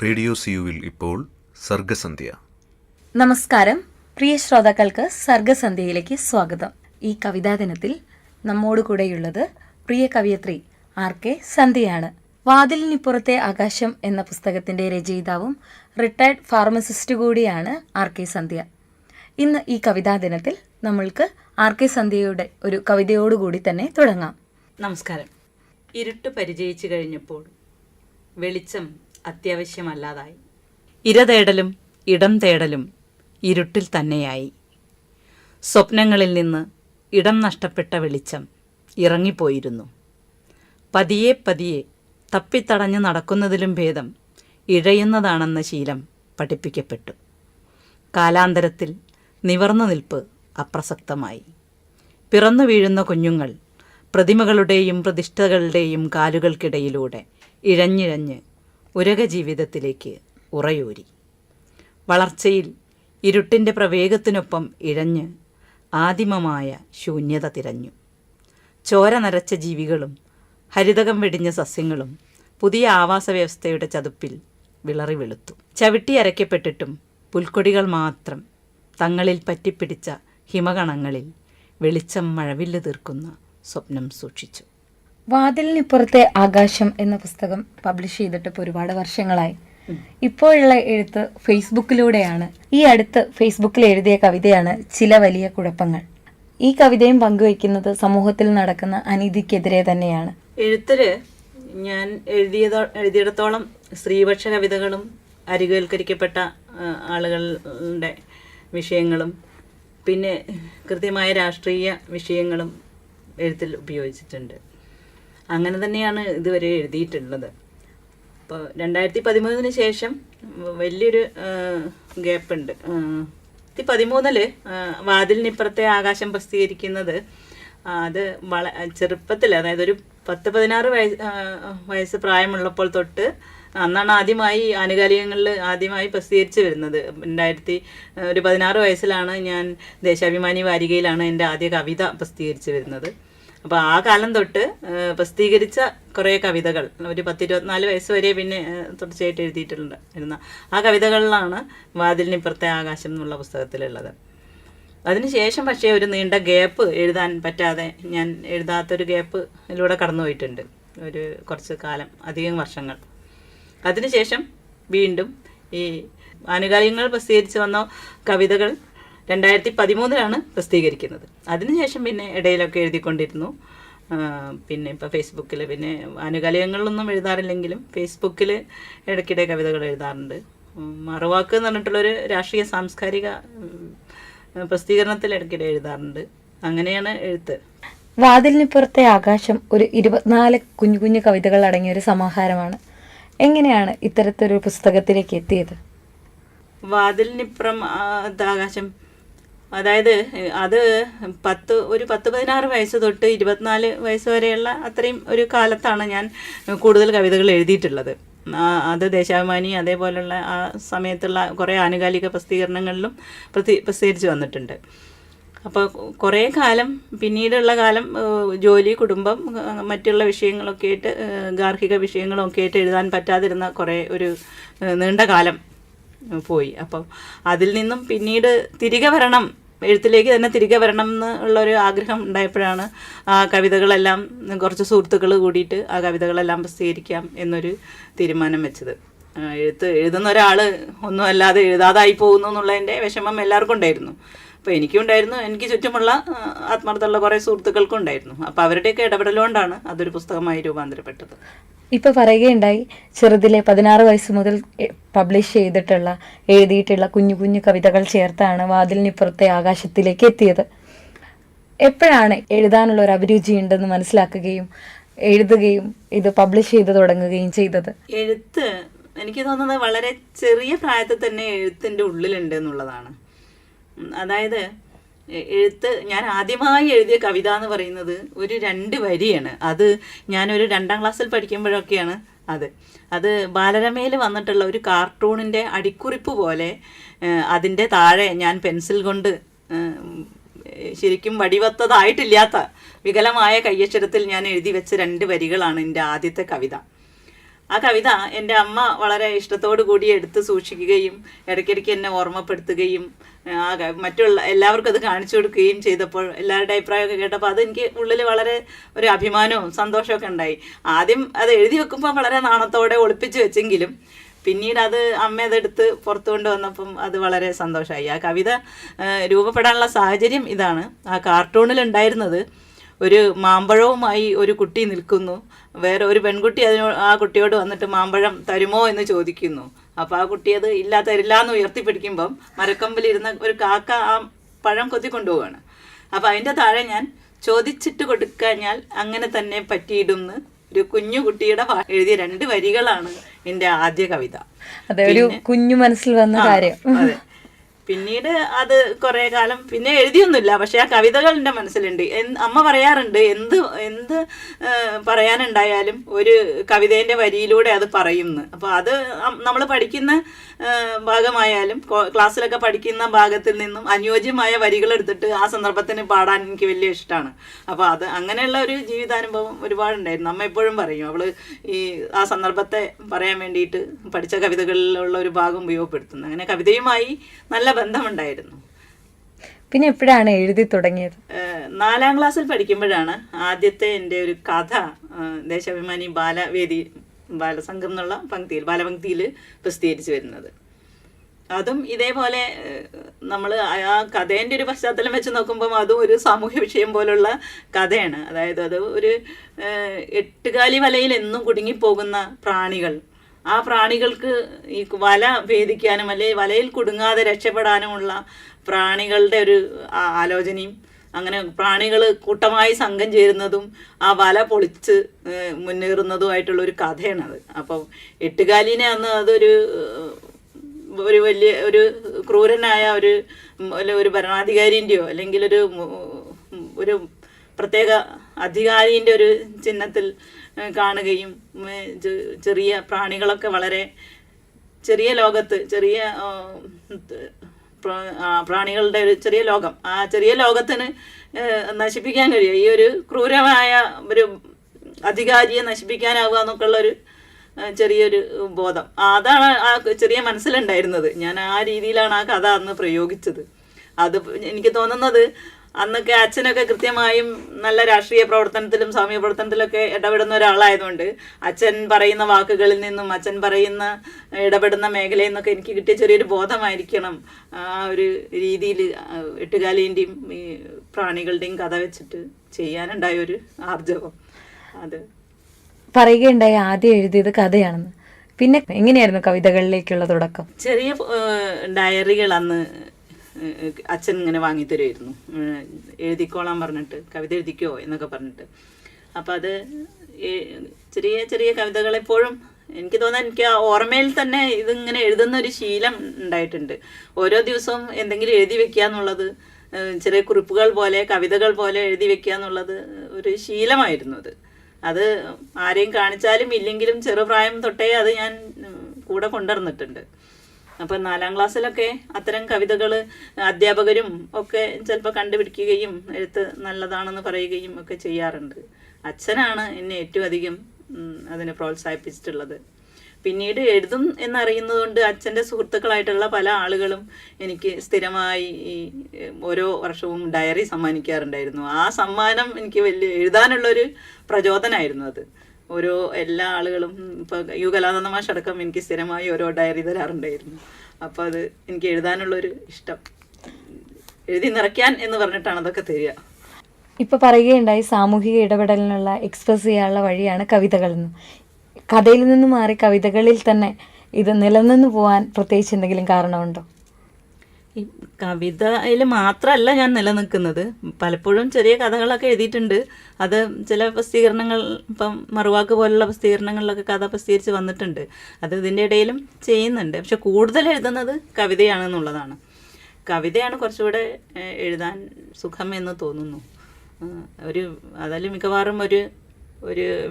Radio സിയുവിൽ ഇപ്പോൾ സർഗസന്ധ്യ. നമസ്കാരം പ്രിയ ശ്രോതാക്കൾക്ക് സർഗസന്ധ്യയിലേക്ക് സ്വാഗതം. ഈ കവിതാ ദിനത്തിൽ നമ്മോട് കൂടെയുള്ളത് പ്രിയ കവയത്രി RK സന്ധ്യയാണ്. വാതിലിനിപ്പുറത്തെ ആകാശം എന്ന പുസ്തകത്തിന്റെ രചയിതാവും റിട്ടയർഡ് ഫാർമസിസ്റ്റ് കൂടിയാണ് RK സന്ധ്യ. ഇന്ന് ഈ കവിതാ ദിനത്തിൽ നമ്മൾക്ക് RK സന്ധ്യയുടെ ഒരു കവിതയോടുകൂടി തന്നെ തുടങ്ങാം. നമസ്കാരം. ഇരുട്ട് പരിചയിച്ചു കഴിഞ്ഞപ്പോൾ വെളിച്ചം അത്യാവശ്യമല്ലാതായി. ഇര തേടലും ഇടം തേടലും ഇരുട്ടിൽ തന്നെയായി. സ്വപ്നങ്ങളിൽ നിന്ന് ഇടം നഷ്ടപ്പെട്ട വെളിച്ചം ഇറങ്ങിപ്പോയിരുന്നു. പതിയെ പതിയെ തപ്പിത്തടഞ്ഞു നടക്കുന്നതിലും ഭേദം ഇഴയുന്നതാണെന്ന ശീലം പഠിപ്പിക്കപ്പെട്ടു. കാലാന്തരത്തിൽ നിവർന്നു നിൽപ്പ് അപ്രസക്തമായി. പിറന്നു വീഴുന്ന കുഞ്ഞുങ്ങൾ പ്രതിമകളുടെയും പ്രതിഷ്ഠകളുടെയും കാലുകൾക്കിടയിലൂടെ ഇഴഞ്ഞിഴഞ്ഞ് ഉരക ജീവിതത്തിലേക്ക് ഉറയൂരി. വളർച്ചയിൽ ഇരുട്ടിൻ്റെ പ്രവേഗത്തിനൊപ്പം ഇഴഞ്ഞ് ആദിമമായ ശൂന്യത തിരഞ്ഞു. ചോര നരച്ച ജീവികളും ഹരിതകം വെടിഞ്ഞ സസ്യങ്ങളും പുതിയ ആവാസ വ്യവസ്ഥയുടെ ചതുപ്പിൽ വിളറി വെളുത്തു. ചവിട്ടി അരയ്ക്കപ്പെട്ടിട്ടും പുൽക്കൊടികൾ മാത്രം തങ്ങളിൽ പറ്റിപ്പിടിച്ച ഹിമകണങ്ങളിൽ വെളിച്ചം മഴവില്ല് തീർക്കുന്ന സ്വപ്നം സൂക്ഷിച്ചു. വാതിലിനിപ്പുറത്തെ ആകാശം എന്ന പുസ്തകം പബ്ലിഷ് ചെയ്തിട്ട് ഇപ്പോൾ ഒരുപാട് വർഷങ്ങളായി. ഇപ്പോഴുള്ള എഴുത്ത് ഫേസ്ബുക്കിലൂടെയാണ്. ഈ അടുത്ത് ഫേസ്ബുക്കിൽ എഴുതിയ കവിതയാണ് ചില വലിയ കുഴപ്പങ്ങൾ. ഈ കവിതയും പങ്കുവയ്ക്കുന്നത് സമൂഹത്തിൽ നടക്കുന്ന അനീതിക്കെതിരെ തന്നെയാണ്. എഴുത്തില് ഞാൻ എഴുതിയിടത്തോളം സ്ത്രീപക്ഷ കവിതകളും അരികവൽക്കരിക്കപ്പെട്ട ആളുകളുടെ വിഷയങ്ങളും പിന്നെ കൃത്യമായ രാഷ്ട്രീയ വിഷയങ്ങളും എഴുത്തിൽ ഉപയോഗിച്ചിട്ടുണ്ട്. അങ്ങനെ തന്നെയാണ് ഇതുവരെ എഴുതിയിട്ടുള്ളത്. അപ്പോൾ 2013 ശേഷം വലിയൊരു ഗ്യാപ്പുണ്ട്. 2013 വാതിലിനിപ്പുറത്തെ ആകാശം പ്രസിദ്ധീകരിക്കുന്നത് അത് ചെറുപ്പത്തിൽ, അതായത് ഒരു 10-16 വയസ്സ് പ്രായമുള്ളപ്പോൾ തൊട്ട്, അന്നാണ് ആദ്യമായി ആനുകാലികങ്ങളിൽ ആദ്യമായി പ്രസിദ്ധീകരിച്ച് വരുന്നത്. 16 വയസ്സിലാണ് ഞാൻ ദേശാഭിമാനി വാരികയിലാണ് എൻ്റെ ആദ്യ കവിത പ്രസിദ്ധീകരിച്ച് വരുന്നത്. അപ്പോൾ ആ കാലം തൊട്ട് പ്രസിദ്ധീകരിച്ച കുറേ കവിതകൾ ഒരു 10-24 വയസ്സ് വരെ പിന്നെ തുടർച്ചയായിട്ട് എഴുതിയിട്ടുണ്ടായിരുന്ന ആ കവിതകളിലാണ് വാതിലിനിപ്പുറത്തെ ആകാശം എന്നുള്ള പുസ്തകത്തിലുള്ളത്. അതിനുശേഷം പക്ഷേ ഒരു നീണ്ട ഗ്യാപ്പ് എഴുതാൻ പറ്റാതെ ഞാൻ എഴുതാത്തൊരു ഗ്യാപ്പിലൂടെ കടന്നുപോയിട്ടുണ്ട്, ഒരു കുറച്ച് കാലം, അധികം വർഷങ്ങൾ. അതിനുശേഷം വീണ്ടും ഈ ആനുകാലികങ്ങൾ പ്രസിദ്ധീകരിച്ച് വന്ന കവിതകൾ 2013 പ്രസിദ്ധീകരിക്കുന്നത്. അതിനുശേഷം പിന്നെ ഇടയിലൊക്കെ എഴുതിക്കൊണ്ടിരുന്നു. പിന്നെ ഇപ്പോൾ ഫേസ്ബുക്കിൽ, പിന്നെ ആനുകാലികങ്ങളിലൊന്നും എഴുതാറില്ലെങ്കിലും ഫേസ്ബുക്കിൽ ഇടയ്ക്കിടെ കവിതകൾ എഴുതാറുണ്ട്. മറുവാക്ക് എന്ന് പറഞ്ഞിട്ടുള്ളൊരു രാഷ്ട്രീയ സാംസ്കാരിക പ്രസിദ്ധീകരണത്തിൽ ഇടയ്ക്കിടെ എഴുതാറുണ്ട്. അങ്ങനെയാണ് എഴുത്ത്. വാതിലിനിപ്പുറത്തെ ആകാശം ഒരു 24 കുഞ്ഞു കുഞ്ഞു കവിതകൾ അടങ്ങിയ ഒരു സമാഹാരമാണ്. എങ്ങനെയാണ് ഇത്തരത്തിലൊരു പുസ്തകത്തിലേക്ക് എത്തിയത്? വാതിലിനിപ്പുറം ആകാശം, അതായത് അത് 10-16 വയസ്സ് തൊട്ട് 24 വയസ്സ് വരെയുള്ള അത്രയും ഒരു കാലത്താണ് ഞാൻ കൂടുതൽ കവിതകൾ എഴുതിയിട്ടുള്ളത്. അത് ദേശാഭിമാനി അതേപോലുള്ള ആ സമയത്തുള്ള കുറേ ആനുകാലിക പ്രസിദ്ധീകരണങ്ങളിലും പ്രസിദ്ധീകരിച്ച് വന്നിട്ടുണ്ട്. അപ്പോൾ കുറേ കാലം, പിന്നീടുള്ള കാലം ജോലി, കുടുംബം, മറ്റുള്ള വിഷയങ്ങളൊക്കെ ആയിട്ട്, ഗാർഹിക വിഷയങ്ങളൊക്കെ ആയിട്ട് എഴുതാൻ പറ്റാതിരുന്ന കുറേ ഒരു നീണ്ട കാലം പോയി. അപ്പം അതിൽ നിന്നും പിന്നീട് തിരികെ വരണം, എഴുത്തിലേക്ക് തന്നെ തിരികെ വരണം എന്നുള്ളൊരു ആഗ്രഹം ഉണ്ടായപ്പോഴാണ് ആ കവിതകളെല്ലാം, കുറച്ച് സുഹൃത്തുക്കൾ കൂടിയിട്ട് ആ കവിതകളെല്ലാം പ്രസിദ്ധീകരിക്കാം എന്നൊരു തീരുമാനം വെച്ചത്. എഴുതുന്ന ഒരാൾ ഒന്നും അല്ലാതെ എഴുതാതായി പോകുന്നു എന്നുള്ളതിൻ്റെ വിഷമം എല്ലാവർക്കും ഉണ്ടായിരുന്നു. അപ്പോൾ എനിക്കും ഉണ്ടായിരുന്നു, എനിക്ക് ചുറ്റുമുള്ള ആത്മാർത്ഥമുള്ള കുറേ സുഹൃത്തുക്കൾക്കും ഉണ്ടായിരുന്നു. അപ്പോൾ അവരുടെയൊക്കെ ഇടപെടലുകൊണ്ടാണ് അതൊരു പുസ്തകമായി രൂപാന്തരപ്പെട്ടത്. ഇപ്പോൾ പറയുകയുണ്ടായി, ചെറുതിലെ 16 വയസ്സ് മുതൽ പബ്ലിഷ് ചെയ്തിട്ടുള്ള, എഴുതിയിട്ടുള്ള കുഞ്ഞു കുഞ്ഞു കവിതകൾ ചേർത്താണ് വാതിലിനിപ്പുറത്തെ ആകാശത്തിലേക്ക് എത്തിയത്. എപ്പോഴാണ് എഴുതാനുള്ള ഒരു അഭിരുചി ഉണ്ടെന്ന് മനസ്സിലാക്കുകയും എഴുതുകയും ഇത് പബ്ലിഷ് ചെയ്ത് തുടങ്ങുകയും ചെയ്തത്? എഴുത്ത് എനിക്ക് തോന്നുന്നത് വളരെ ചെറിയ പ്രായത്തിൽ തന്നെ എഴുത്തിൻ്റെ ഉള്ളിലുണ്ട് എന്നുള്ളതാണ്. അതായത് എഴുത്ത്, ഞാൻ ആദ്യമായി എഴുതിയ കവിത എന്ന് പറയുന്നത് ഒരു 2 വരിയാണ്. അത് ഞാനൊരു 2ാം ക്ലാസ്സിൽ പഠിക്കുമ്പോഴൊക്കെയാണ്. അത് ബാലരമയിൽ വന്നിട്ടുള്ള ഒരു കാർട്ടൂണിൻ്റെ അടിക്കുറിപ്പ് പോലെ അതിൻ്റെ താഴെ ഞാൻ പെൻസിൽ കൊണ്ട് ശരിക്കും വടിവത്തതായിട്ടില്ലാത്ത വികലമായ കയ്യക്ഷരത്തിൽ ഞാൻ എഴുതി വെച്ച 2 വരികളാണ് എൻ്റെ ആദ്യത്തെ കവിത. ആ കവിത എൻ്റെ അമ്മ വളരെ ഇഷ്ടത്തോടു കൂടി എടുത്ത് സൂക്ഷിക്കുകയും ഇടയ്ക്കിടയ്ക്ക് എന്നെ ഓർമ്മപ്പെടുത്തുകയും മറ്റുള്ള എല്ലാവർക്കും അത് കാണിച്ചു കൊടുക്കുകയും ചെയ്തപ്പോൾ എല്ലാവരുടെ അഭിപ്രായമൊക്കെ കേട്ടപ്പോൾ അതെനിക്ക് ഉള്ളിൽ വളരെ ഒരു അഭിമാനവും സന്തോഷമൊക്കെ ഉണ്ടായി. ആദ്യം അത് എഴുതി വെക്കുമ്പോൾ വളരെ നാണത്തോടെ ഒളിപ്പിച്ച് വെച്ചെങ്കിലും പിന്നീട് അത് അമ്മ അതെടുത്ത് പുറത്തു കൊണ്ടുവന്നപ്പം അത് വളരെ സന്തോഷമായി. ആ കവിത രൂപപ്പെടാനുള്ള സാഹചര്യം ഇതാണ്. ആ കാർട്ടൂണിൽ ഉണ്ടായിരുന്നത് ഒരു മാമ്പഴവുമായി ഒരു കുട്ടി നിൽക്കുന്നു, വേറെ ഒരു പെൺകുട്ടി ആ കുട്ടിയോട് വന്നിട്ട് മാമ്പഴം തരുമോ എന്ന് ചോദിക്കുന്നു. അപ്പോൾ ആ കുട്ടി അത് ഇല്ല തരില്ല എന്ന് ഉയർത്തിപ്പിടിക്കുമ്പം മരക്കൊമ്പിലിരുന്ന ഒരു കാക്ക ആ പഴം കൊത്തിക്കൊണ്ടുപോവാണ്. അപ്പോൾ അതിൻ്റെ താഴെ ഞാൻ ചോദിച്ചിട്ട് കൊടുക്കാഞ്ഞാൽ അങ്ങനെ തന്നെ പറ്റിയിടുന്ന് ഒരു കുഞ്ഞു കുട്ടിയുടെ എഴുതിയ 2 വരികളാണ് എൻ്റെ ആദ്യ കവിത. അതെ, ഒരു കുഞ്ഞു മനസ്സിൽ വന്ന കാര്യം. അതെ. പിന്നീട് അത് കുറേ കാലം പിന്നെ എഴുതിയൊന്നുമില്ല, പക്ഷെ ആ കവിതകൾ എൻ്റെ മനസ്സിലുണ്ട്. അമ്മ പറയാറുണ്ട് എന്ത് പറയാനുണ്ടായാലും ഒരു കവിതേൻ്റെ വരിയിലൂടെ അത് പറയുന്നു. അപ്പോൾ അത് നമ്മൾ പഠിക്കുന്ന ഭാഗമായാലും ക്ലാസ്സിലൊക്കെ പഠിക്കുന്ന ഭാഗത്തിൽ നിന്നും അനുയോജ്യമായ വരികൾ എടുത്തിട്ട് ആ സന്ദർഭത്തിന് പാടാൻ എനിക്ക് വലിയ ഇഷ്ടമാണ്. അപ്പോൾ അത് അങ്ങനെയുള്ള ഒരു ജീവിതാനുഭവം ഒരുപാടുണ്ടായിരുന്നു. അമ്മ എപ്പോഴും പറയും അവള് ആ സന്ദർഭത്തെ പറയാൻ വേണ്ടിയിട്ട് പഠിച്ച കവിതകളിലുള്ള ഒരു ഭാഗം ഉപയോഗപ്പെടുത്തുന്നത്. അങ്ങനെ കവിതയുമായി നല്ല ബന്ധമുണ്ടായിരുന്നു. പിന്നെ എപ്പോഴാണ് എഴുതി തുടങ്ങിയത്? 4ാം ക്ലാസ്സിൽ പഠിക്കുമ്പോഴാണ് ആദ്യത്തെ എൻ്റെ ഒരു കഥ ദേശാഭിമാനി ബാലസംഘം എന്നുള്ള ബാലപംക്തിയിൽ പ്രസിദ്ധീകരിച്ചു വരുന്നത്. അതും ഇതേപോലെ നമ്മൾ ആ കഥേൻ്റെ ഒരു പശ്ചാത്തലം വെച്ച് നോക്കുമ്പം അതും ഒരു സാമൂഹ്യ വിഷയം പോലുള്ള കഥയാണ്. അതായത് അത് ഒരു 8 വലയിൽ എന്നും കുടുങ്ങിപ്പോകുന്ന പ്രാണികൾ, ആ പ്രാണികൾക്ക് ഈ വല ഭേദിക്കാനും അല്ലെങ്കിൽ വലയിൽ കുടുങ്ങാതെ രക്ഷപ്പെടാനുമുള്ള പ്രാണികളുടെ ഒരു ആലോചനയും അങ്ങനെ പ്രാണികൾ കൂട്ടമായി സംഘം ചേരുന്നതും ആ വല പൊളിച്ച് മുന്നേറുന്നതുമായിട്ടുള്ള ഒരു കഥയാണത്. അപ്പം 8 അന്ന് അതൊരു വലിയ ഒരു ക്രൂരനായ ഒരു ഭരണാധികാരിൻ്റെയോ അല്ലെങ്കിൽ ഒരു പ്രത്യേക അധികാരിൻ്റെ ഒരു ചിഹ്നത്തിൽ കാണുകയും ചെറിയ പ്രാണികളൊക്കെ വളരെ ചെറിയ ലോകത്ത് പ്രാണികളുടെ ഒരു ചെറിയ ലോകം, ആ ചെറിയ ലോകത്തിന് നശിപ്പിക്കാൻ കഴിയും ഈ ഒരു ക്രൂരമായ ഒരു അധികാരിയെ നശിപ്പിക്കാനാവുക എന്നൊക്കെയുള്ളൊരു ചെറിയൊരു ബോധം അതാണ് ആ ചെറിയ മനസ്സിലുണ്ടായിരുന്നത്. ഞാൻ ആ രീതിയിലാണ് ആ കഥ അന്ന് പ്രയോഗിച്ചത്. അത് എനിക്ക് തോന്നുന്നത് അന്നൊക്കെ അച്ഛനൊക്കെ കൃത്യമായും നല്ല രാഷ്ട്രീയ പ്രവർത്തനത്തിലും സാമൂഹ്യ പ്രവർത്തനത്തിലൊക്കെ ഇടപെടുന്ന ഒരാളായതുകൊണ്ട് അച്ഛൻ പറയുന്ന വാക്കുകളിൽ നിന്നും അച്ഛൻ പറയുന്ന ഇടപെടുന്ന മേഖലയിൽ നിന്നൊക്കെ എനിക്ക് കിട്ടിയ ചെറിയൊരു ബോധമായിരിക്കണം ആ ഒരു രീതിയിൽ 8 ഈ പ്രാണികളുടെയും കഥ വെച്ചിട്ട് ചെയ്യാനുണ്ടായ ഒരു ആർജവം. അത് പറയുകയുണ്ടായി ആദ്യം എഴുതിയത് കഥയാണെന്ന്. പിന്നെ എങ്ങനെയായിരുന്നു കവിതകളിലേക്കുള്ള തുടക്കം? ചെറിയ ഡയറികൾ അന്ന് അച്ഛൻ ഇങ്ങനെ വാങ്ങിത്തരുമായിരുന്നു, എഴുതിക്കോളാൻ പറഞ്ഞിട്ട്, കവിത എഴുതിക്കോ എന്നൊക്കെ പറഞ്ഞിട്ട്. അപ്പം അത് ചെറിയ ചെറിയ കവിതകൾ എപ്പോഴും എനിക്ക് തോന്നുന്നത് എനിക്ക് ആ ഓർമ്മയിൽ തന്നെ ഇതിങ്ങനെ എഴുതുന്ന ഒരു ശീലം ഉണ്ടായിട്ടുണ്ട്. ഓരോ ദിവസവും എന്തെങ്കിലും എഴുതി വെക്കുക എന്നുള്ളത്, ചെറിയ കുറിപ്പുകൾ പോലെ കവിതകൾ പോലെ എഴുതി വെക്കുക എന്നുള്ളത് ഒരു ശീലമായിരുന്നു. അത് ആരെയും കാണിച്ചാലും ഇല്ലെങ്കിലും ചെറുപ്രായം തൊട്ടേ അത് ഞാൻ കൂടെ കൊണ്ടുവന്നിട്ടുണ്ട്. അപ്പം 4ാം ക്ലാസ്സിലൊക്കെ അത്തരം കവിതകൾ അധ്യാപകരും ഒക്കെ ചിലപ്പോൾ കണ്ടുപിടിക്കുകയും എഴുത്ത് നല്ലതാണെന്ന് പറയുകയും ഒക്കെ ചെയ്യാറുണ്ട്. അച്ഛനാണ് എന്നെ ഏറ്റവും അധികം അതിനെ പ്രോത്സാഹിപ്പിച്ചിട്ടുള്ളത്. പിന്നീട് എഴുതും എന്നറിയുന്നതുകൊണ്ട് അച്ഛൻ്റെ സുഹൃത്തുക്കളായിട്ടുള്ള പല ആളുകളും എനിക്ക് സ്ഥിരമായി ഓരോ വർഷവും ഡയറി സമ്മാനിക്കാറുണ്ടായിരുന്നു. ആ സമ്മാനം എനിക്ക് വലിയ എഴുതാനുള്ളൊരു പ്രചോദനമായിരുന്നു. അത് എല്ലാ ആളുകളും ഇപ്പോൾ കലാനന്ദ മാഷ് അടക്കം എനിക്ക് സ്ഥിരമായി ഓരോ ഡയറി തരാറുണ്ടായിരുന്നു. അപ്പോൾ അത് എനിക്ക് എഴുതാനുള്ളൊരു ഇഷ്ടം, എഴുതി നിറയ്ക്കാൻ എന്ന് പറഞ്ഞിട്ടാണ് അതൊക്കെ തരിക. ഇപ്പോൾ പറയുകയുണ്ടായി സാമൂഹിക ഇടപെടലിനുള്ള എക്സ്പ്രസ് ചെയ്യാനുള്ള വഴിയാണ് കവിതകളെന്ന്. കഥയിൽ നിന്ന് മാറി കവിതകളിൽ തന്നെ ഇത് നിലനിന്ന് പോകാൻ പ്രത്യേകിച്ച് എന്തെങ്കിലും കാരണമുണ്ടോ? ഈ കവിതയിൽ മാത്രമല്ല ഞാൻ നിലനിൽക്കുന്നത്. പലപ്പോഴും ചെറിയ കഥകളൊക്കെ എഴുതിയിട്ടുണ്ട്. അത് ചില പ്രസിദ്ധീകരണങ്ങൾ, ഇപ്പം മറുവാക്ക് പോലുള്ള പ്രസിദ്ധീകരണങ്ങളിലൊക്കെ കഥ പ്രസിദ്ധീകരിച്ച് വന്നിട്ടുണ്ട്. അത് ഇതിൻ്റെ ഇടയിലും ചെയ്യുന്നുണ്ട്. പക്ഷെ കൂടുതൽ എഴുതുന്നത് കവിതയാണെന്നുള്ളതാണ്. കവിതയാണ് കുറച്ചുകൂടെ എഴുതാൻ സുഖം എന്ന് തോന്നുന്നു. അതിൽ മിക്കവാറും ഒരു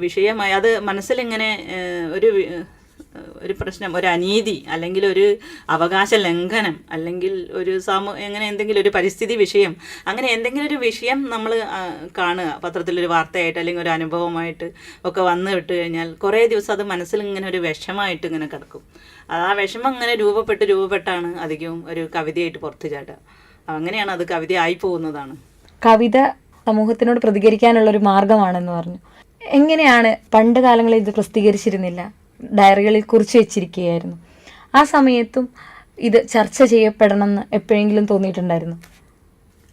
വിഷയമായി അത് മനസ്സിലിങ്ങനെ ഒരു പ്രശ്നം, ഒരു അനീതി, അല്ലെങ്കിൽ ഒരു അവകാശ ലംഘനം, അല്ലെങ്കിൽ ഒരു എങ്ങനെ എന്തെങ്കിലും ഒരു പരിസ്ഥിതി വിഷയം, അങ്ങനെ എന്തെങ്കിലും ഒരു വിഷയം നമ്മൾ കാണുക പത്രത്തിലൊരു വാർത്തയായിട്ട് അല്ലെങ്കിൽ ഒരു അനുഭവമായിട്ട് ഒക്കെ വന്നു വിട്ട് കഴിഞ്ഞാൽ കുറേ ദിവസം അത് മനസ്സിൽ ഇങ്ങനെ ഒരു വിഷമമായിട്ട് ഇങ്ങനെ കിടക്കും. ആ വിഷമം ഇങ്ങനെ രൂപപ്പെട്ടാണ് അധികവും ഒരു കവിതയായിട്ട് പുറത്തു ചാടുക. അങ്ങനെയാണ് അത് കവിതയായി പോകുന്നതാണ്. കവിത സമൂഹത്തിനോട് പ്രതികരിക്കാനുള്ളൊരു മാർഗമാണെന്ന് പറഞ്ഞു. എങ്ങനെയാണ് പണ്ട് കാലങ്ങളിൽ ഇത് പ്രസിദ്ധീകരിച്ചിരുന്നില്ല, ഡയറികളിൽ കുറിച്ച് വെച്ചിരിക്കുകയായിരുന്നു. ആ സമയത്തും ഇത് ചർച്ച ചെയ്യപ്പെടണമെന്ന് എപ്പോഴെങ്കിലും തോന്നിയിട്ടുണ്ടായിരുന്നു?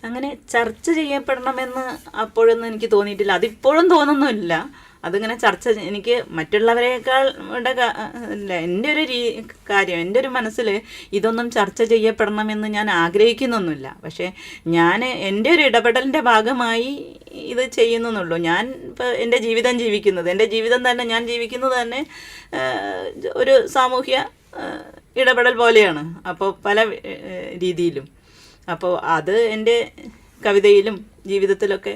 അങ്ങനെ ചർച്ച ചെയ്യപ്പെടണമെന്ന് അപ്പോഴൊന്നും എനിക്ക് തോന്നിയിട്ടില്ല. അതിപ്പോഴും തോന്നുന്നില്ല. അതിങ്ങനെ എനിക്ക് മറ്റുള്ളവരെക്കാൾ എൻ്റെ ഒരു കാര്യം, എൻ്റെ ഒരു മനസ്സിൽ ഇതൊന്നും ചർച്ച ചെയ്യപ്പെടണമെന്ന് ഞാൻ ആഗ്രഹിക്കുന്നൊന്നുമില്ല. പക്ഷേ ഞാൻ എൻ്റെ ഒരു ഇടപെടലിൻ്റെ ഭാഗമായി ഇത് ചെയ്യുന്നുള്ളൂ. ഞാൻ ഇപ്പോൾ എൻ്റെ ജീവിതം തന്നെ ഞാൻ ജീവിക്കുന്നത് തന്നെ ഒരു സാമൂഹ്യ ഇടപെടൽ പോലെയാണ്. അപ്പോൾ പല രീതിയിലും. അപ്പോൾ അത് എൻ്റെ കവിതയിലും ജീവിതത്തിലൊക്കെ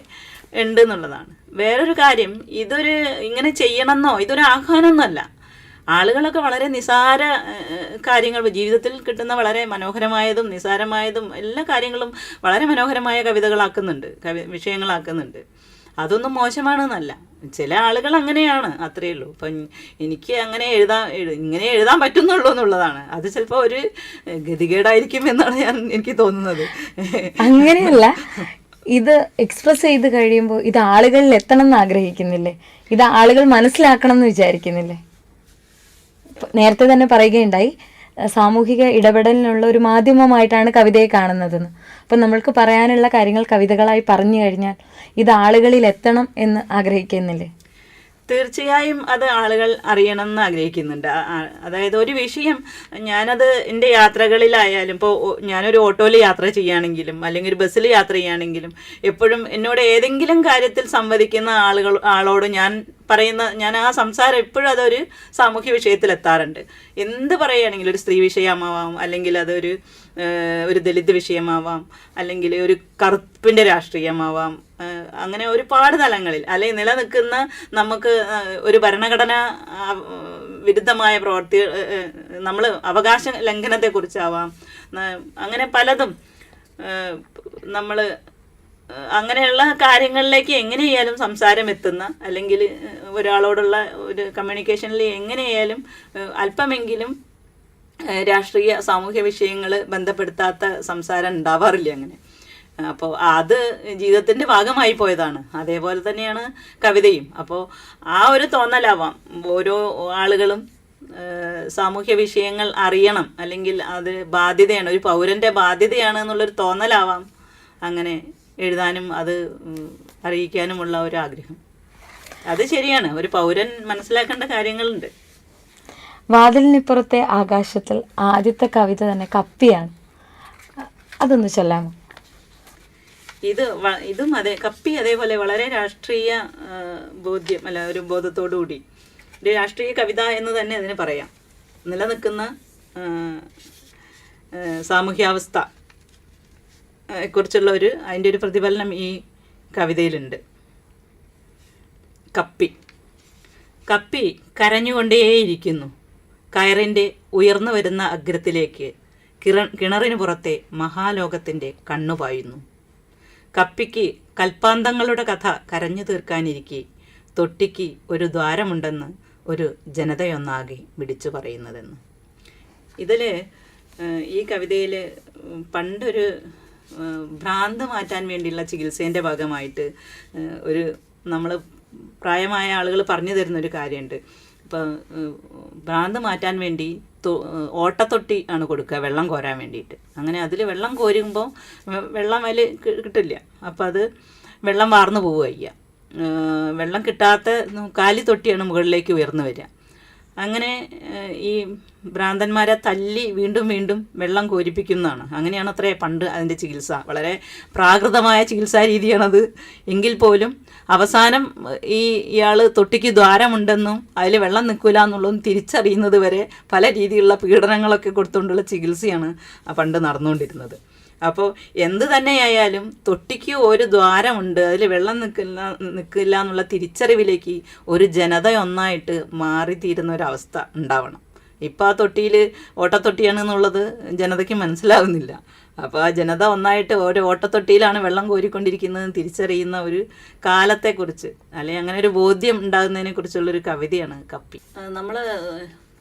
ഉണ്ട് എന്നുള്ളതാണ്. വേറൊരു കാര്യം, ഇങ്ങനെ ചെയ്യണമെന്നോ ഇതൊരു ആഹ്വാനമൊന്നുമല്ല. ആളുകളൊക്കെ വളരെ നിസാര കാര്യങ്ങൾ, ജീവിതത്തിൽ കിട്ടുന്ന വളരെ മനോഹരമായതും നിസാരമായതും എല്ലാ കാര്യങ്ങളും വളരെ മനോഹരമായ കവിതകളാക്കുന്നുണ്ട്, വിഷയങ്ങളാക്കുന്നുണ്ട്. അതൊന്നും മോശമാണെന്നല്ല. ചില ആളുകൾ അങ്ങനെയാണ്, അത്രയേ ഉള്ളൂ. അപ്പം എനിക്ക് ഇങ്ങനെ എഴുതാൻ പറ്റുന്നുള്ളൂ എന്നുള്ളതാണ്. അത് ചിലപ്പോൾ ഒരു ഗതികേടായിരിക്കും എന്നാണ് എനിക്ക് തോന്നുന്നത്. അങ്ങനെയല്ല, ഇത് എക്സ്പ്രസ് ചെയ്ത് കഴിയുമ്പോൾ ഇത് ആളുകളിൽ എത്തണം എന്ന് ആഗ്രഹിക്കുന്നില്ലേ? ഇത് ആളുകൾ മനസ്സിലാക്കണം എന്ന് വിചാരിക്കുന്നില്ലേ? നേരത്തെ തന്നെ പറയുകയുണ്ടായി, സാമൂഹിക ഇടപെടലിനുള്ള ഒരു മാധ്യമമായിട്ടാണ് കവിതയെ കാണുന്നതെന്ന്. അപ്പം നമ്മൾക്ക് പറയാനുള്ള കാര്യങ്ങൾ കവിതകളായി പറഞ്ഞു കഴിഞ്ഞാൽ ഇത് ആളുകളിൽ എത്തണം എന്ന് ആഗ്രഹിക്കുന്നില്ലേ? തീർച്ചയായും അത് ആളുകൾ അറിയണം എന്ന് ആഗ്രഹിക്കുന്നുണ്ട്. അതായത് ഒരു വിഷയം ഞാനത് എൻ്റെ യാത്രകളിലായാലും, ഇപ്പോൾ ഞാനൊരു ഓട്ടോയിൽ യാത്ര ചെയ്യുകയാണെങ്കിലും അല്ലെങ്കിൽ ഒരു ബസ്സിൽ യാത്ര ചെയ്യുകയാണെങ്കിലും എപ്പോഴും എന്നോട് ഏതെങ്കിലും കാര്യത്തിൽ സംവദിക്കുന്ന ആളോട് ഞാൻ ആ സംസാരം എപ്പോഴും അതൊരു സാമൂഹ്യ വിഷയത്തിലെത്താറുണ്ട്. എന്ത് പറയുകയാണെങ്കിലും ഒരു സ്ത്രീ വിഷയമാവാം, അല്ലെങ്കിൽ അതൊരു ദലിത് വിഷയമാവാം, അല്ലെങ്കിൽ ഒരു കറുപ്പിൻ്റെ രാഷ്ട്രീയമാവാം. അങ്ങനെ ഒരുപാട് തലങ്ങളിൽ, അല്ലെങ്കിൽ നിലനിൽക്കുന്ന നമുക്ക് ഒരു ഭരണഘടന വിരുദ്ധമായ പ്രവർത്തി, നമ്മൾ അവകാശ ലംഘനത്തെക്കുറിച്ചാവാം, അങ്ങനെ പലതും നമ്മൾ അങ്ങനെയുള്ള കാര്യങ്ങളിലേക്ക് എങ്ങനെയായാലും സംസാരം എത്തുന്ന, അല്ലെങ്കിൽ ഒരാളോടുള്ള ഒരു കമ്മ്യൂണിക്കേഷനിൽ എങ്ങനെയായാലും അല്പമെങ്കിലും രാഷ്ട്രീയ സാമൂഹ്യ വിഷയങ്ങൾ ബന്ധപ്പെടുത്താത്ത സംസാരം ഉണ്ടാവാറില്ല അങ്ങനെ. അപ്പോൾ അത് ജീവിതത്തിൻ്റെ ഭാഗമായി പോയതാണ്. അതേപോലെ തന്നെയാണ് കവിതയും. അപ്പോൾ ആ ഒരു തോന്നലാവാം ഓരോ ആളുകളും സാമൂഹ്യ വിഷയങ്ങൾ അറിയണം, അല്ലെങ്കിൽ അത് ബാധ്യതയാണ്, ഒരു പൗരൻ്റെ ബാധ്യതയാണ് എന്നുള്ളൊരു തോന്നലാവാം അങ്ങനെ എഴുതാനും അത് അറിയിക്കാനുമുള്ള ഒരു ആഗ്രഹം. അത് ശരിയാണ്, ഒരു പൗരൻ മനസ്സിലാക്കേണ്ട കാര്യങ്ങളുണ്ട്. വാതിലിനിപ്പുറത്തെ ആകാശത്തിൽ ആദ്യത്തെ കവിത തന്നെ കപ്പിയാണ്. അതൊന്ന് ചൊല്ലാമോ? ഇതും അതെ, കപ്പി അതേപോലെ വളരെ രാഷ്ട്രീയ ബോധ്യം, അല്ല ഒരു ബോധത്തോടുകൂടി ഒരു രാഷ്ട്രീയ കവിത എന്ന് തന്നെ അതിന് പറയാം. നിലനിൽക്കുന്ന സാമൂഹ്യാവസ്ഥ കുറിച്ചുള്ള അതിൻ്റെ ഒരു പ്രതിഫലനം ഈ കവിതയിലുണ്ട്. കപ്പി കരഞ്ഞുകൊണ്ടേയിരിക്കുന്നു. കയറിൻ്റെ ഉയർന്നു വരുന്ന അഗ്രത്തിലേക്ക് കിണറിന് പുറത്തെ മഹാലോകത്തിൻ്റെ കണ്ണുപായുന്നു. കപ്പിക്ക് കൽപ്പാന്തങ്ങളുടെ കഥ കരഞ്ഞു തീർക്കാനിരിക്കെ തൊട്ടിക്ക് ഒരു ദ്വാരമുണ്ടെന്ന് ഒരു ജനതയൊന്നാകെ വിളിച്ചു പറയുന്നതെന്ന്. ഇതിൽ ഈ കവിതയിൽ പണ്ടൊരു ഭ്രാന്ത് മാറ്റാൻ വേണ്ടിയുള്ള ചികിത്സേൻ്റെ ഭാഗമായിട്ട് നമ്മൾ പ്രായമായ ആളുകൾ പറഞ്ഞു തരുന്നൊരു കാര്യമുണ്ട്. ഇപ്പം ഭ്രാന്ത് മാറ്റാൻ വേണ്ടി ഓട്ടത്തൊട്ടി ആണ് കൊടുക്കുക വെള്ളം കോരാൻ വേണ്ടിയിട്ട്. അങ്ങനെ അതിൽ വെള്ളം കോരുമ്പോൾ വെള്ളം അതിൽ കിട്ടില്ല. അപ്പോൾ അത് വെള്ളം വാർന്നു പോവുക. വെള്ളം കിട്ടാത്ത കാലിത്തൊട്ടിയാണ് മുകളിലേക്ക് ഉയർന്നു വരിക. അങ്ങനെ ഈ ഭ്രാന്തന്മാരെ തല്ലി വീണ്ടും വീണ്ടും വെള്ളം കോരിപ്പിക്കുന്നതാണ്. അങ്ങനെയാണ് അത്രേ പണ്ട് അതിൻ്റെ ചികിത്സ. വളരെ പ്രാകൃതമായ ചികിത്സാ രീതിയാണത്. എങ്കിൽ പോലും അവസാനം ഇയാൾ തൊട്ടിക്ക് ദ്വാരമുണ്ടെന്നും അതിൽ വെള്ളം നിൽക്കില്ല എന്നുള്ളതും തിരിച്ചറിയുന്നത് വരെ പല രീതിയിലുള്ള പീഡനങ്ങളൊക്കെ കൊടുത്തുകൊണ്ടുള്ള ചികിത്സയാണ് പണ്ട് നടന്നുകൊണ്ടിരുന്നത്. അപ്പോൾ എന്ത് തന്നെയായാലും തൊട്ടിക്ക് ഒരു ദ്വാരമുണ്ട്, അതിൽ വെള്ളം നിൽക്കില്ല എന്നുള്ള തിരിച്ചറിവിലേക്ക് ഒരു ജനത ഒന്നായിട്ട് മാറിത്തീരുന്ന ഒരവസ്ഥ ഉണ്ടാവണം. ഇപ്പം ആ തൊട്ടിയിൽ ഓട്ടത്തൊട്ടിയാണെന്നുള്ളത് ജനതയ്ക്ക് മനസ്സിലാവുന്നില്ല. അപ്പോൾ ആ ജനത ഒന്നായിട്ട് ഓരോ ഓട്ടത്തൊട്ടിയിലാണ് വെള്ളം കോരിക്കൊണ്ടിരിക്കുന്നതെന്ന് തിരിച്ചറിയുന്ന ഒരു കാലത്തെക്കുറിച്ച്, അല്ലെങ്കിൽ അങ്ങനെ ഒരു ബോധ്യം ഉണ്ടാകുന്നതിനെ കുറിച്ചുള്ളൊരു കവിതയാണ് കപ്പി. നമ്മൾ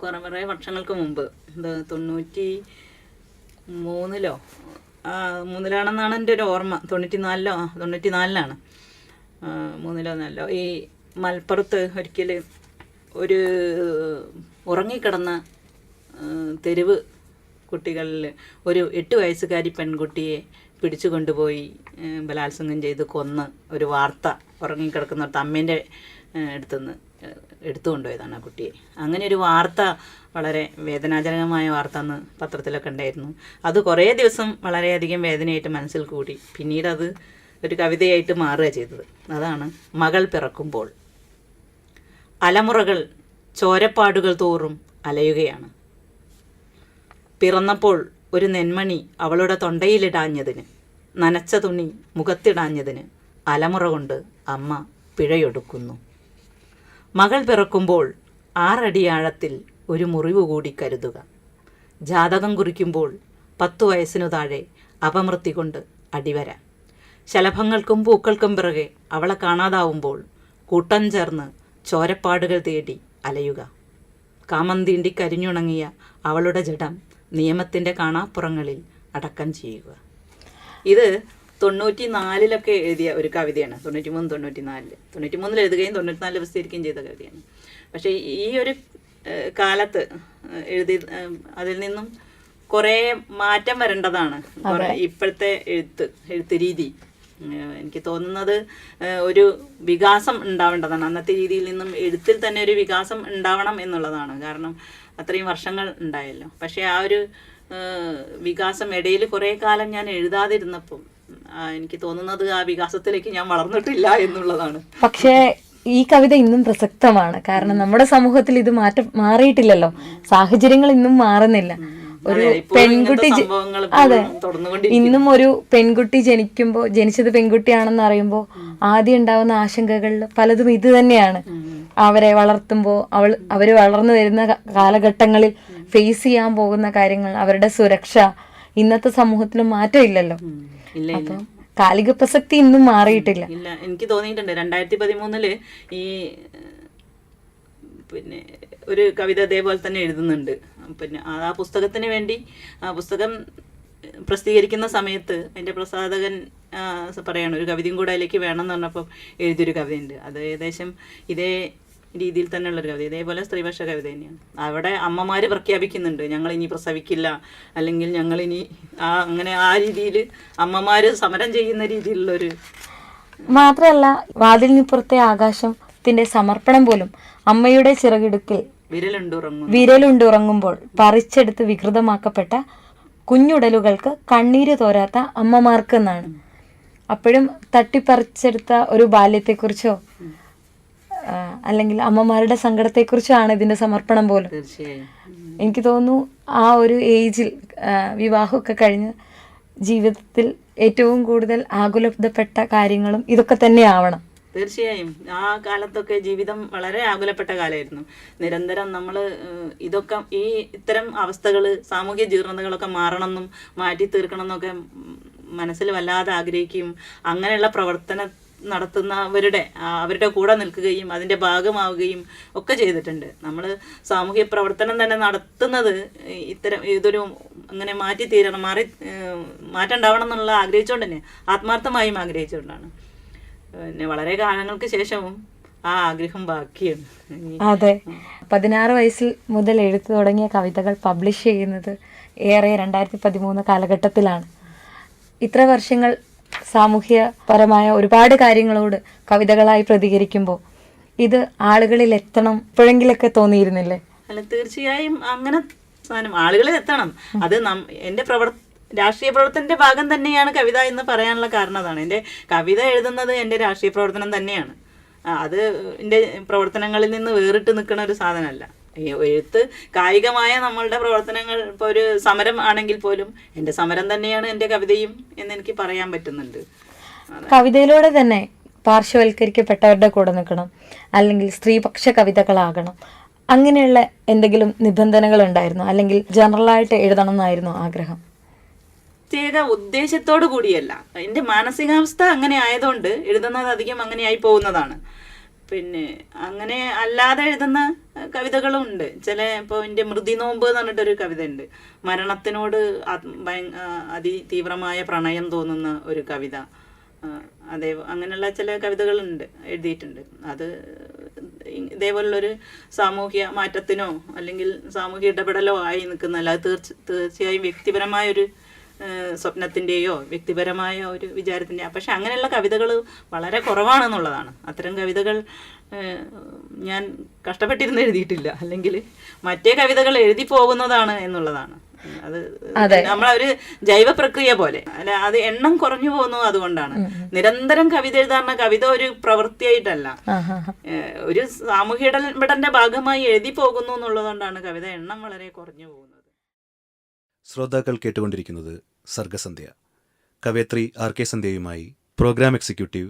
കുറേ വർഷങ്ങൾക്ക് മുമ്പ് 93-ലാണെന്നാണ് എൻ്റെ ഒരു ഓർമ്മ. 94-ലാണ് 3-4 ഈ മലപ്പുറത്ത് ഒരിക്കൽ ഒരു ഉറങ്ങിക്കിടന്ന തെരുവ് കുട്ടികളിൽ ഒരു 8 വയസ്സുകാരി പെൺകുട്ടിയെ പിടിച്ചു കൊണ്ടുപോയി ബലാത്സംഗം ചെയ്ത് കൊന്ന് ഒരു വാർത്ത ഉറങ്ങിക്കിടക്കുന്നിടത്ത് അമ്മേൻ്റെ അടുത്തുനിന്ന് എടുത്തുകൊണ്ടുപോയതാണ് ആ കുട്ടിയെ. അങ്ങനെ ഒരു വാർത്ത, വളരെ വേദനാജനകമായ വാർത്ത അന്ന് പത്രത്തിലൊക്കെ ഉണ്ടായിരുന്നു. അത് കുറേ ദിവസം വളരെയധികം വേദനയായിട്ട് മനസ്സിൽ കൂടി. പിന്നീട് അത് ഒരു കവിതയായിട്ട് മാറുക ചെയ്തത്. അതാണ് മകൾ പിറക്കുമ്പോൾ. അലമുറകൾ ചോരപ്പാടുകൾ തോറും അലയുകയാണ്. പിറന്നപ്പോൾ ഒരു നെന്മണി അവളുടെ തൊണ്ടയിലിടാഞ്ഞതിന്, നനച്ച തുണി മുഖത്തിടാഞ്ഞതിന് അലമുറ കൊണ്ട് അമ്മ പിഴയൊടുക്കുന്നു. മകൾ പിറക്കുമ്പോൾ 6 അടി ആഴത്തിൽ ഒരു മുറിവ് കൂടി കരുതുക. ജാതകം കുറിക്കുമ്പോൾ 10 വയസ്സിനു താഴെ അപമൃത്തി കൊണ്ട് അടിവര. ശലഭങ്ങൾക്കും പൂക്കൾക്കും പിറകെ അവളെ കാണാതാവുമ്പോൾ കൂട്ടം ചേർന്ന് ചോരപ്പാടുകൾ തേടി അലയുക. കാമം തീണ്ടി കരിഞ്ഞുണങ്ങിയ അവളുടെ ജഡം നിയമത്തിൻ്റെ കാണാപ്പുറങ്ങളിൽ അടക്കം ചെയ്യുക. ഇത് 94-ലൊക്കെ എഴുതിയ ഒരു കവിതയാണ്. 93 എഴുതുകയും 94 പ്രസിദ്ധീകരിക്കുകയും ചെയ്ത കവിതയാണ്. പക്ഷേ ഈ ഒരു കാലത്ത് അതിൽ നിന്നും കുറേ മാറ്റം വരേണ്ടതാണ്. ഇപ്പോഴത്തെ എഴുത്ത് രീതി എനിക്ക് തോന്നുന്നത് ഒരു വികാസം ഉണ്ടാവേണ്ടതാണ്. അന്നത്തെ രീതിയിൽ നിന്നും എഴുത്തിൽ തന്നെ ഒരു വികാസം ഉണ്ടാവണം എന്നുള്ളതാണ്. കാരണം അത്രയും വർഷങ്ങൾ ഉണ്ടായല്ലോ. പക്ഷേ ആ ഒരു വികാസം ഇടയിൽ കുറേ കാലം ഞാൻ എഴുതാതിരുന്നപ്പം എനിക്ക് തോന്നുന്നത് ആ വികാസത്തിലേക്ക് ഞാൻ വളർന്നിട്ടില്ല എന്നുള്ളതാണ്. പക്ഷേ ഈ കവിത ഇന്നും പ്രസക്തമാണ്. കാരണം നമ്മുടെ സമൂഹത്തിൽ ഇത് മാറിയിട്ടില്ലല്ലോ. സാഹചര്യങ്ങൾ ഇന്നും മാറുന്നില്ല. ഒരു പെൺകുട്ടി, അതെ, ഇന്നും ഒരു പെൺകുട്ടി ജനിച്ചത് പെൺകുട്ടിയാണെന്ന് അറിയുമ്പോൾ ആദ്യം ഉണ്ടാവുന്ന ആശങ്കകളിൽ പലതും ഇത് തന്നെയാണ്. അവരെ വളർത്തുമ്പോൾ അവര് വളർന്നു വരുന്ന കാലഘട്ടങ്ങളിൽ ഫേസ് ചെയ്യാൻ പോകുന്ന കാര്യങ്ങൾ, അവരുടെ സുരക്ഷ, ഇന്നത്തെ സമൂഹത്തിൽ മാറ്റം ഇല്ലല്ലോ. അപ്പം കാലിക പ്രസക്തി ഇന്നും മാറിയിട്ടില്ല. ഇല്ല, എനിക്ക് തോന്നിയിട്ടുണ്ട് 2013 ഈ പിന്നെ ഒരു കവിത അതേപോലെ തന്നെ എഴുതുന്നുണ്ട്. പിന്നെ ആ പുസ്തകത്തിന് വേണ്ടി, ആ പുസ്തകം പ്രസിദ്ധീകരിക്കുന്ന സമയത്ത് എൻ്റെ പ്രസാധകൻ പറയാണ് ഒരു കവിതയും കൂടെ അതിലേക്ക് വേണമെന്ന് പറഞ്ഞപ്പോൾ എഴുതിയൊരു കവിതയുണ്ട്. അത് ഏകദേശം ഇതേ രീതിയിൽ തന്നെയുള്ളൊരു കവിത, ഇതേപോലെ സ്ത്രീപക്ഷ കവിത തന്നെയാണ്. അവിടെ അമ്മമാർ പ്രഖ്യാപിക്കുന്നുണ്ട് ഞങ്ങളിനി പ്രസവിക്കില്ല, അല്ലെങ്കിൽ ഞങ്ങളിനി അങ്ങനെ ആ രീതിയിൽ അമ്മമാർ സമരം ചെയ്യുന്ന രീതിയിലുള്ളൊരു. മാത്രമല്ല, വാതിലിനിപ്പുറത്തെ ആകാശത്തിന്റെ സമർപ്പണം പോലും അമ്മയുടെ ചിറകിടുക്കിൽ വിരലുണ്ടുറങ്ങുമ്പോൾ പറിച്ചെടുത്ത് വികൃതമാക്കപ്പെട്ട കുഞ്ഞുടലുകൾക്ക് കണ്ണീര് തോരാത്ത അമ്മമാർക്ക് എന്നാണ്. അപ്പോഴും തട്ടിപ്പറിച്ചെടുത്ത ഒരു ബാല്യത്തെക്കുറിച്ചോ അല്ലെങ്കിൽ അമ്മമാരുടെ സങ്കടത്തെക്കുറിച്ചോ ആണ് ഇതിന്റെ സമർപ്പണം പോലും. എനിക്ക് തോന്നുന്നു ആ ഒരു ഏജിൽ വിവാഹമൊക്കെ കഴിഞ്ഞ് ജീവിതത്തിൽ ഏറ്റവും കൂടുതൽ ആകുലപ്പെട്ട കാര്യങ്ങളും ഇതൊക്കെ തന്നെ ആവണം. തീർച്ചയായും ആ കാലത്തൊക്കെ ജീവിതം വളരെ ആകുലപ്പെട്ട കാലമായിരുന്നു. നിരന്തരം നമ്മൾ ഇതൊക്കെ ഇത്തരം അവസ്ഥകൾ, സാമൂഹ്യ ജീർണതകളൊക്കെ മാറണമെന്നും മാറ്റി തീർക്കണം എന്നൊക്കെ മനസ്സിൽ വല്ലാതെ ആഗ്രഹിക്കുകയും അങ്ങനെയുള്ള പ്രവർത്തനം അവരുടെ കൂടെ നിൽക്കുകയും അതിൻ്റെ ഭാഗമാവുകയും ഒക്കെ ചെയ്തിട്ടുണ്ട്. നമ്മൾ സാമൂഹ്യ പ്രവർത്തനം തന്നെ നടത്തുന്നത് ഇതൊരു അങ്ങനെ മാറ്റം ഉണ്ടാവണം എന്നുള്ള ആഗ്രഹിച്ചുകൊണ്ട് തന്നെ, ആത്മാർത്ഥമായും ആഗ്രഹിച്ചുകൊണ്ടാണ്. പിന്നെ വളരെ കാലങ്ങൾക്ക് ശേഷവും ആ ആഗ്രഹം ബാക്കിയാണ്. അതെ, 16 വയസ്സിൽ മുതൽ എഴുത്തു തുടങ്ങിയ കവിതകൾ പബ്ലിഷ് ചെയ്യുന്നത് ഏറെ 2013 കാലഘട്ടത്തിലാണ്. ഇത്ര വർഷങ്ങൾ സാമൂഹ്യപരമായ ഒരുപാട് കാര്യങ്ങളോട് കവിതകളായി പ്രതികരിക്കുമ്പോൾ ഇത് ആളുകളിൽ എത്തണം എപ്പോഴെങ്കിലൊക്കെ തോന്നിയിരുന്നില്ലേ? അല്ല, തീർച്ചയായും അങ്ങനെ ആളുകളിൽ എത്തണം. അത് എൻ്റെ രാഷ്ട്രീയ പ്രവർത്തനത്തിന്റെ ഭാഗം തന്നെയാണ് കവിത എന്ന് പറയാനുള്ള കാരണം അതാണ്. എൻ്റെ കവിത എഴുതുന്നത് എൻ്റെ രാഷ്ട്രീയ പ്രവർത്തനം തന്നെയാണ്. അത് എൻ്റെ പ്രവർത്തനങ്ങളിൽ നിന്ന് വേറിട്ട് നിൽക്കുന്ന ഒരു സാധനമല്ല. എഴുത്ത് കായികമായ നമ്മളുടെ പ്രവർത്തനങ്ങൾ, ഇപ്പോൾ ഒരു സമരം ആണെങ്കിൽ പോലും എൻ്റെ സമരം തന്നെയാണ് എൻ്റെ കവിതയും എന്നെനിക്ക് പറയാൻ പറ്റുന്നുണ്ട്. കവിതയിലൂടെ തന്നെ പാർശ്വവൽക്കരിക്കപ്പെട്ടവരുടെ കൂടെ നിൽക്കണം, അല്ലെങ്കിൽ സ്ത്രീപക്ഷ കവിതകളാകണം, അങ്ങനെയുള്ള എന്തെങ്കിലും നിബന്ധനകൾ ഉണ്ടായിരുന്നോ, അല്ലെങ്കിൽ ജനറലായിട്ട് എഴുതണം എന്നായിരുന്നോ ആഗ്രഹം? പ്രത്യേക ഉദ്ദേശത്തോടു കൂടിയല്ല, എൻ്റെ മാനസികാവസ്ഥ അങ്ങനെ ആയതുകൊണ്ട് എഴുതുന്നത് അധികം അങ്ങനെയായി പോകുന്നതാണ്. പിന്നെ അങ്ങനെ അല്ലാതെ എഴുതുന്ന കവിതകളും ഉണ്ട്. ഇപ്പോൾ എൻ്റെ മൃതിനോമ്പ് എന്ന് പറഞ്ഞിട്ടൊരു കവിത ഉണ്ട്. മരണത്തിനോട് അതിതീവ്രമായ പ്രണയം തോന്നുന്ന ഒരു കവിത. അങ്ങനെയുള്ള ചില കവിതകളുണ്ട്, എഴുതിയിട്ടുണ്ട്. അത് ഇതേപോലുള്ളൊരു സാമൂഹ്യ മാറ്റത്തിനോ അല്ലെങ്കിൽ സാമൂഹ്യ ഇടപെടലോ ആയി നിൽക്കുന്നതല്ല. അത് തീർച്ചയായും വ്യക്തിപരമായൊരു സ്വപ്നത്തിൻ്റെയോ വ്യക്തിപരമായ ഒരു വിചാരത്തിൻ്റെയോ. പക്ഷെ അങ്ങനെയുള്ള കവിതകൾ വളരെ കുറവാണെന്നുള്ളതാണ്. അത്തരം കവിതകൾ ഞാൻ കഷ്ടപ്പെട്ടിരുന്ന് എഴുതിയിട്ടില്ല, അല്ലെങ്കിൽ മറ്റേ കവിതകൾ എഴുതി പോകുന്നതാണ് എന്നുള്ളതാണ്. അത് നമ്മളൊരു ജൈവ പ്രക്രിയ പോലെ അല്ല, അത് എണ്ണം കുറഞ്ഞു പോകുന്നു. അതുകൊണ്ടാണ് നിരന്തരം കവിത എഴുതാറുള്ള കവിത ഒരു പ്രവൃത്തിയായിട്ടല്ല, ഒരു സാമൂഹ്യ ഇടപെടലിന്റെ ഭാഗമായി എഴുതി പോകുന്നു എന്നുള്ളതുകൊണ്ടാണ് കവിത എണ്ണം വളരെ കുറഞ്ഞു പോകുന്നത്. ശ്രോതാക്കൾ കേട്ടുകൊണ്ടിരിക്കുന്നത് സർഗസന്ധ്യ. കവയത്രി RK സന്ധ്യയുമായി പ്രോഗ്രാം എക്സിക്യൂട്ടീവ്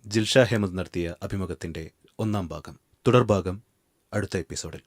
ജിൽഷ അഹമ്മദ് നടത്തിയ അഭിമുഖത്തിന്റെ 1-ാം ഭാഗം. തുടർഭാഗം അടുത്ത എപ്പിസോഡിൽ.